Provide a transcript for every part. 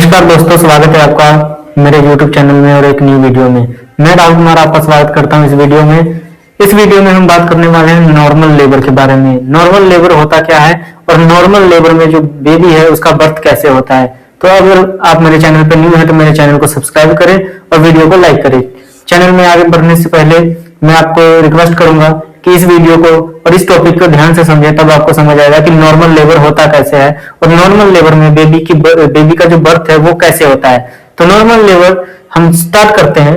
नमस्कार दोस्तों, स्वागत है आपका मेरे YouTube चैनल में और एक न्यू वीडियो में। मैं राहुल कुमार आपका स्वागत करता हूं इस वीडियो में। इस वीडियो में हम बात करने वाले हैं नॉर्मल लेबर के बारे में। नॉर्मल लेबर होता क्या है और नॉर्मल लेबर में जो बेबी है उसका बर्थ कैसे होता है। तो अगर आप मेरे चैनल पर न्यू है तो मेरे चैनल को सब्सक्राइब करें और वीडियो को लाइक करें। चैनल में आगे बढ़ने से पहले मैं आपको रिक्वेस्ट करूंगा कि इस वीडियो को और इस टॉपिक को ध्यान से समझें, तब आपको समझ आएगा कि नॉर्मल लेबर होता कैसे है और नॉर्मल लेबर में बेबी का जो बर्थ है वो कैसे होता है। तो नॉर्मल लेबर हम स्टार्ट करते हैं।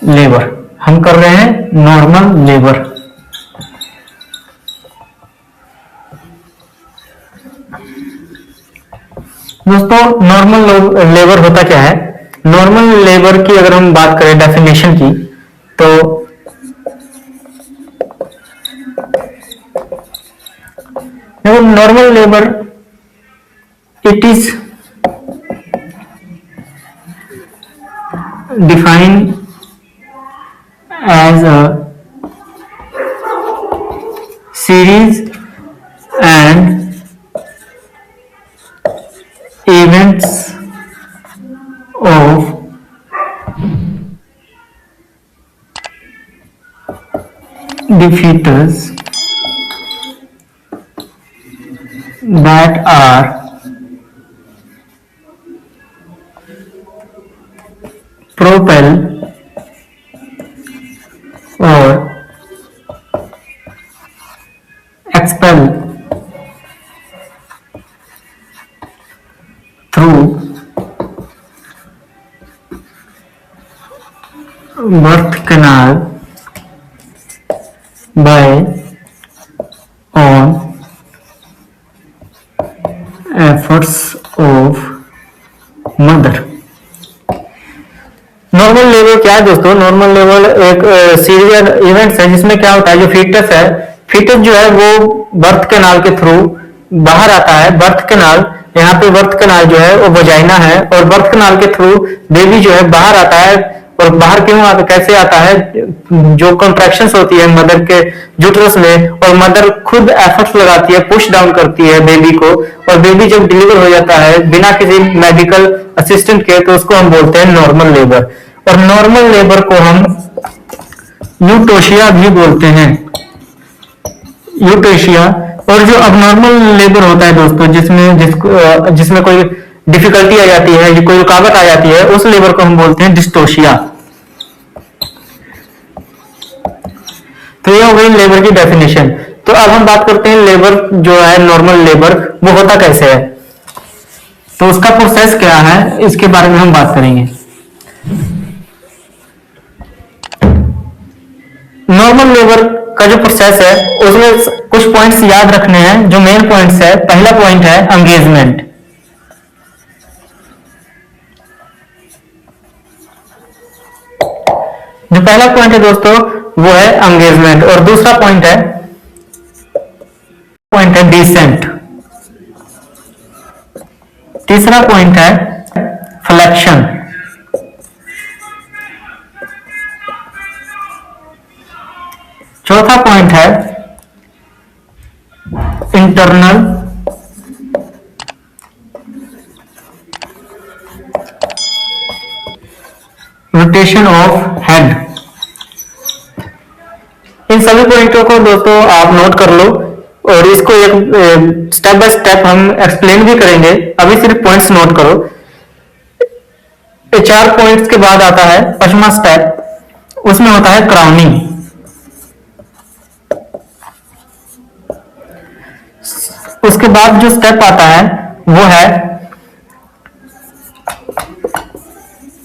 लेबर हम कर रहे हैं नॉर्मल लेबर। दोस्तों, नॉर्मल लेबर होता क्या है? नॉर्मल लेबर की अगर हम बात करें डेफिनेशन की, तो normal labour it is defined as a series and events of the fetus that are propel or expel through birth canal by on efforts of mother। Normal labour क्या है दोस्तों? नॉर्मल लेबर एक serial events है जिसमें क्या होता है, जो फीटस है, फीटस जो है वो बर्थ कैनाल के थ्रू बाहर आता है। बर्थ कैनाल, यहाँ पे बर्थ कैनाल जो है वो वजाइना है और बर्थ कैनाल के थ्रू बेबी जो है बाहर आता है। और बाहर क्यों आता, कैसे आता है? जो कॉन्ट्रैक्शंस होती है मदर के यूट्रस में और मदर खुद एफर्ट्स लगाती है, पुश डाउन करती है बेबी को, और बेबी जब डिलीवर हो जाता है बिना किसी मेडिकल असिस्टेंट के, तो उसको हम बोलते हैं नॉर्मल लेबर। और नॉर्मल लेबर को हम यूटोशिया भी बोलते हैं, यूटोशिया। और जो अबनॉर्मल लेबर होता है दोस्तों, जिसमें कोई डिफिकल्टी आ जाती है, कोई रुकावट आ जाती है, उस लेबर को हम बोलते हैं डिस्टोशिया। तो ये हो गई लेबर की डेफिनेशन। तो अब हम बात करते हैं लेबर जो है, नॉर्मल लेबर वो होता कैसे है, तो उसका प्रोसेस क्या है, इसके बारे में हम बात करेंगे। नॉर्मल लेबर का जो प्रोसेस है उसमें कुछ पॉइंट्स याद रखने हैं, जो मेन पॉइंट्स है। पहला पॉइंट है एंगेजमेंट। जो पहला पॉइंट है दोस्तों वो है एंगेजमेंट, और दूसरा पॉइंट है डिसेंट। तीसरा पॉइंट है फ्लेक्शन। चौथा पॉइंट है इंटरनल रोटेशन ऑफ हेड। इन सभी पॉइंटों को दोस्तों आप नोट कर लो और इसको एक स्टेप बाय स्टेप हम एक्सप्लेन भी करेंगे। अभी सिर्फ पॉइंट्स नोट करो। ये 4 पॉइंट्स के बाद आता है 5वां स्टेप, उसमें होता है क्राउनिंग। उसके बाद जो स्टेप आता है वो है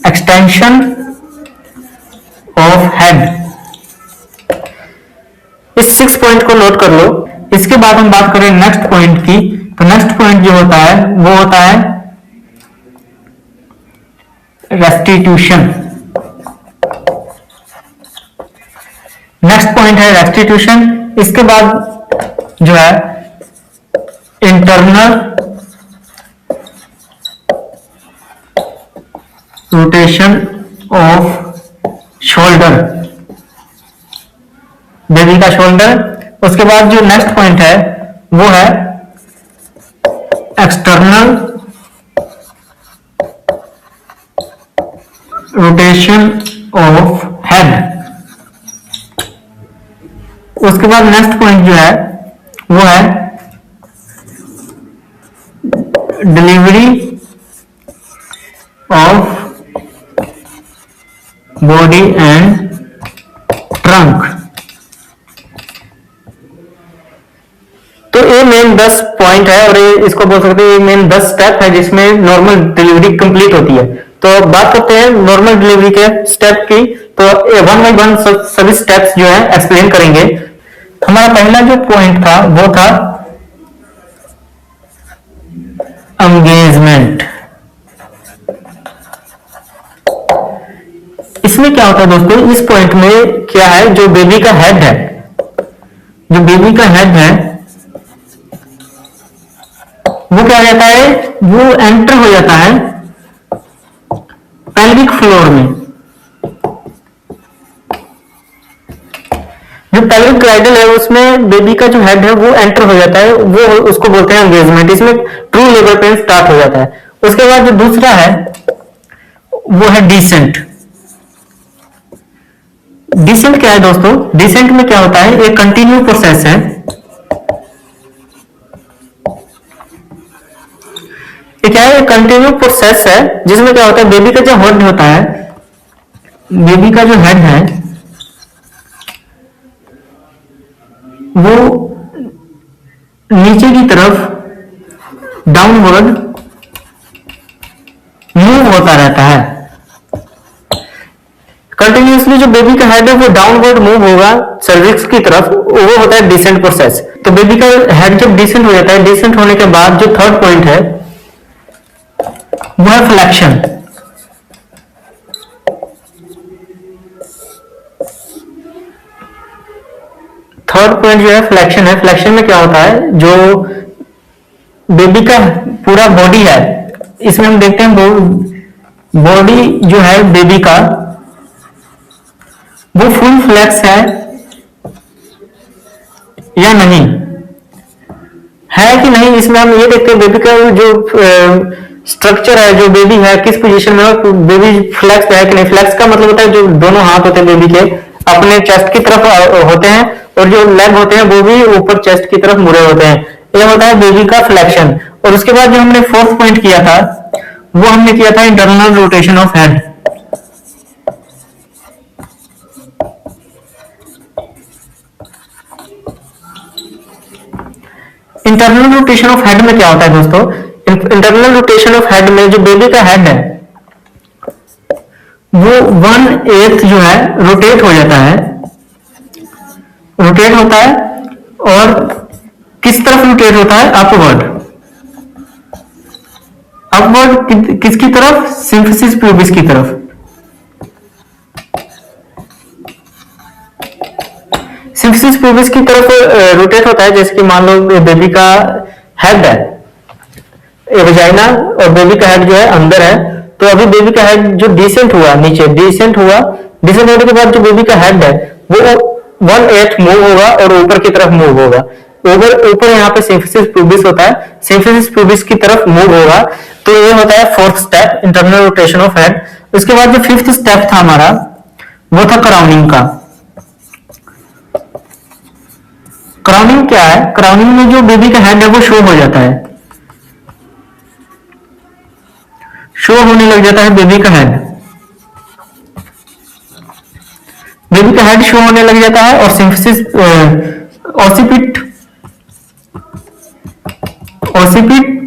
एक्सटेंशन ऑफ हेड। इस 6 पॉइंट को नोट कर लो। इसके बाद हम बात करें नेक्स्ट पॉइंट की, तो नेक्स्ट पॉइंट जो होता है वो होता है रेस्टिट्यूशन। नेक्स्ट पॉइंट है रेस्टिट्यूशन। इसके बाद जो है internal rotation off shoulder, baby का शोल्डर। उसके बाद जो नेक्स्ट पॉइंट है वो है एक्सटर्नल रोटेशन ऑफ हेड। उसके बाद नेक्स्ट पॉइंट जो है वो है delivery of body and trunk. तो ये मेन 10 पॉइंट है और इसको बोल सकते हैं ये मेन 10 स्टेप है जिसमें नॉर्मल डिलीवरी कंप्लीट होती है। तो बात करते हैं नॉर्मल डिलीवरी के स्टेप की। तो वन बाय वन सभी स्टेप्स जो है एक्सप्लेन करेंगे। हमारा पहला जो पॉइंट था वो था एंगेजमेंट। इसमें क्या होता है दोस्तों, इस पॉइंट में क्या है, जो बेबी का हेड है, जो बेबी का हेड है वो क्या हो जाता है, वो एंटर हो जाता है पेल्विक फ्लोर में। जो पेल्विक ग्राइडल है उसमें बेबी का जो हेड है वो एंटर हो जाता है, वो उसको बोलते हैं एंगेजमेंट। इसमें ट्रू लेबर पेन स्टार्ट हो जाता है। उसके बाद जो दूसरा है वो है डिसेंट। डिसेंट क्या है दोस्तों, डिसेंट में क्या होता है, एक कंटिन्यू प्रोसेस है। क्या है, कंटिन्यू प्रोसेस है जिसमें क्या होता है, बेबी का जो हेड होता है, बेबी का जो हेड है वो नीचे की तरफ डाउनवर्ड मूव होता रहता है। कंटिन्यूसली जो बेबी का हेड है वो डाउनवर्ड मूव होगा सर्विक्स की तरफ, वो होता है डिसेंट प्रोसेस। तो बेबी का हेड जब डिसेंट हो जाता है, डिसेंट होने के बाद जो थर्ड पॉइंट है वो है फ्लेक्शन। थर्ड पॉइंट जो है फ्लेक्शन है। फ्लेक्शन में क्या होता है, जो बेबी का पूरा बॉडी है, इसमें हम देखते हैं बॉडी जो है बेबी का वो फुल फ्लेक्स है या नहीं, है कि नहीं। इसमें हम ये देखते हैं बेबी का जो स्ट्रक्चर है, जो बेबी है किस पोजीशन में है, बेबी फ्लेक्स है कि नहीं। फ्लेक्स का मतलब होता है जो दोनों हाथ होते हैं बेबी के अपने चेस्ट की तरफ होते हैं और जो लेग होते हैं वो भी ऊपर चेस्ट की तरफ मुड़े होते हैं। ये होता है बेबी का फ्लेक्शन। और उसके बाद जो हमने फोर्थ पॉइंट किया था वो हमने किया था internal rotation of head. Internal rotation of head में क्या होता है दोस्तों, इंटरनल रोटेशन ऑफ हेड में जो बेबी का हेड है वो 1/8 जो है रोटेट हो जाता है, रोटेट होता है। और किस तरफ रोटेट होता है, अपवर्ड। अपवर्ड किसकी तरफ, सिंफिसिस प्यूबिस की तरफ। सिंफिसिस प्यूबिस की तरफ रोटेट होता है। जैसे कि मान लो बेबी का हेड है वजाइना और बेबी का हेड जो है अंदर है, तो अभी बेबी का हेड जो डिसेंट हुआ नीचे, डिसेंट हुआ, डिसेंट होने के बाद जो बेबी का हेड है वो 1/8 मूव होगा और ऊपर की तरफ मूव होगा। ऊपर यहाँ पे सिंफिसिस प्यूबिस होता है, सिंफिसिस प्यूबिस की तरफ मूव होगा। तो ये होता है fourth step, internal rotation of head. उसके बाद जो फिफ्थ स्टेप था हमारा वो था क्राउनिंग का। क्राउनिंग क्या है, क्राउनिंग में जो बेबी का हेड है वो शो हो जाता है, शो होने लग जाता है बेबी का हेड। बेबी का हेड शो होने लग जाता है और सिंफिसिस ऑसिपिट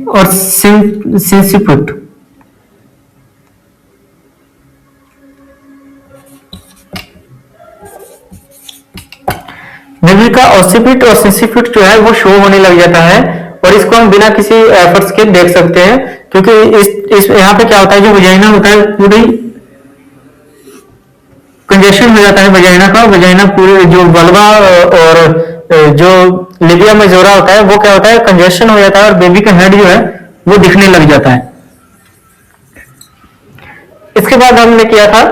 और सिंसिपिट बेबी का ऑसिपिट और सिंसिपिट जो है वो शो होने लग जाता है। और इसको हम बिना किसी एफर्ट्स के देख सकते हैं, क्योंकि इस यहाँ पे क्या होता है, जो वजाइना होता है पूरी कंजेशन हो जाता है वजाइना का। वजाइना पूरे जो वल्वा और जो लिबिया मेजोरा होता है वो क्या होता है, कंजेशन हो जाता है और बेबी का हेड जो है वो दिखने लग जाता है। इसके बाद हमने किया था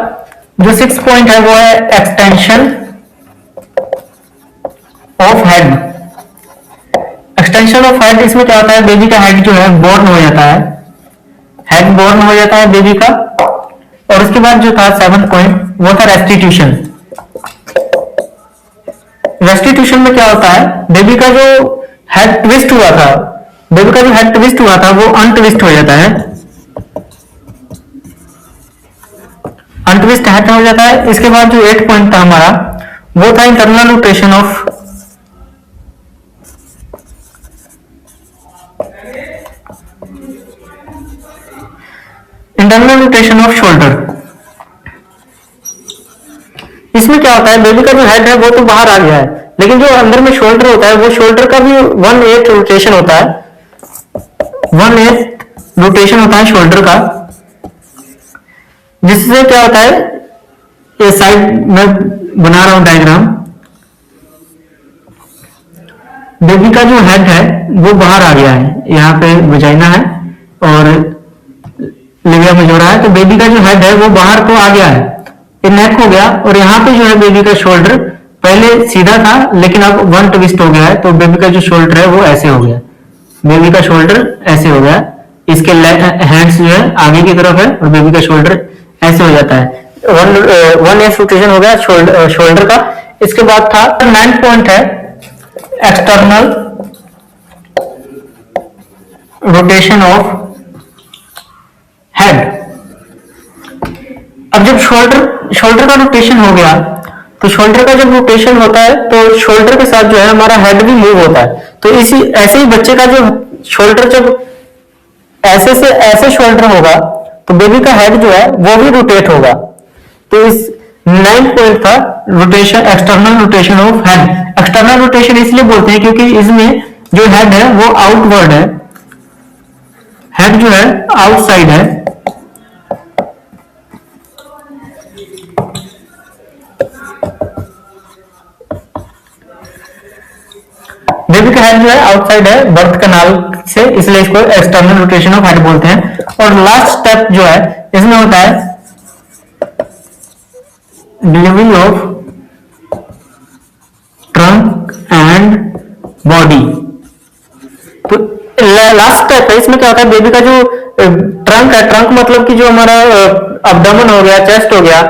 जो 6 पॉइंट है वो है extension of head. Retention of head, इसमें क्या होता है, बेबी का हेड जो है बोर्न हो जाता है, हेड बोर्न हो जाता है बेबी का। और उसके बाद जो था 7th पॉइंट वो था रेस्टिट्यूशन। रेस्टिट्यूशन में क्या होता है, बेबी का जो हेड ट्विस्ट हुआ था, बेबी का जो हेड ट्विस्ट हुआ था वो अनट्विस्ट हो जाता है, अनट्विस्ट हेड हो जाता है। इसके बाद जो 8 पॉइंट था हमारा वो था इंटरनल रोटेशन ऑफ शोल्डर। इसमें क्या होता है, बेबी का जो हेड है वो तो बाहर आ गया है, लेकिन जो अंदर में शोल्डर होता है वो शोल्डर का भी 1/8 रोटेशन होता है, 1/8 रोटेशन होता है शोल्डर का। जिससे क्या होता है, ये साइड में बना रहा हूं डायग्राम, बेबी का जो हेड है वो बाहर आ गया है, यहाँ पे वजाइना है और लिविया मेजोरा है, तो बेबी का जो हेड है वो बाहर को आ गया है, ये नेक हो गया। और यहाँ पे जो है बेबी का शोल्डर पहले सीधा था लेकिन अब 1 ट्विस्ट हो गया है, तो बेबी का जो शोल्डर है वो ऐसे हो गया, बेबी का शोल्डर ऐसे हो गया, इसके हैंड्स जो है आगे की तरफ है और बेबी का शोल्डर ऐसे हो जाता है। 1/8 रोटेशन हो गया शोल्डर का। इसके बाद था 9 पॉइंट है एक्सटर्नल रोटेशन ऑफ हेड। अब जब शोल्डर का रोटेशन हो गया, तो शोल्डर का जब रोटेशन होता है तो शोल्डर के साथ जो है हमारा हेड भी मूव होता है। तो इसी ऐसे ही बच्चे का जो शोल्डर जब ऐसे से ऐसे शोल्डर होगा तो बेबी का हेड जो है वो भी रोटेट होगा। तो इस 9 पॉइंट था rotation, external rotation of head. External rotation इसलिए बोलते हैं क्योंकि इसमें जो हेड है वो आउटवर्ड है, हेड जो है आउटसाइड है, बेबी का हेड जो है आउटसाइड है बर्थ कनाल से, इसलिए इसको एक्सटर्नल रोटेशन ऑफ हेड बोलते हैं। और लास्ट स्टेप जो है इसमें होता है delivery of trunk and body. तो लास्ट स्टेप है, इसमें क्या होता है, बेबी का जो ट्रंक है, ट्रंक मतलब कि जो हमारा अब्डोमेन हो गया, चेस्ट हो गया,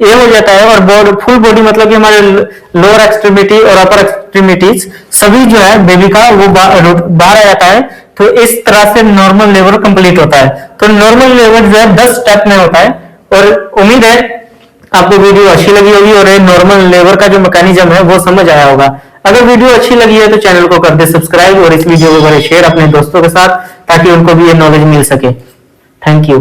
ये हो जाता है। और फुल बॉडी मतलब कि हमारे लोअर एक्सट्रीमिटी और अपर एक्सट्रीमिटीज सभी जो है बेबी का वो बाहर आ जाता है। तो इस तरह से नॉर्मल लेबर कंप्लीट होता है। तो नॉर्मल लेबर जो है 10 स्टेप में होता है। और उम्मीद है आपको वीडियो अच्छी लगी होगी और ये नॉर्मल लेबर का जो मैकेनिज्म है वो समझ आया होगा। अगर वीडियो अच्छी लगी है तो चैनल को कर दे सब्सक्राइब और इस वीडियो को करें शेयर अपने दोस्तों के साथ, ताकि उनको भी ये नॉलेज मिल सके। Thank you.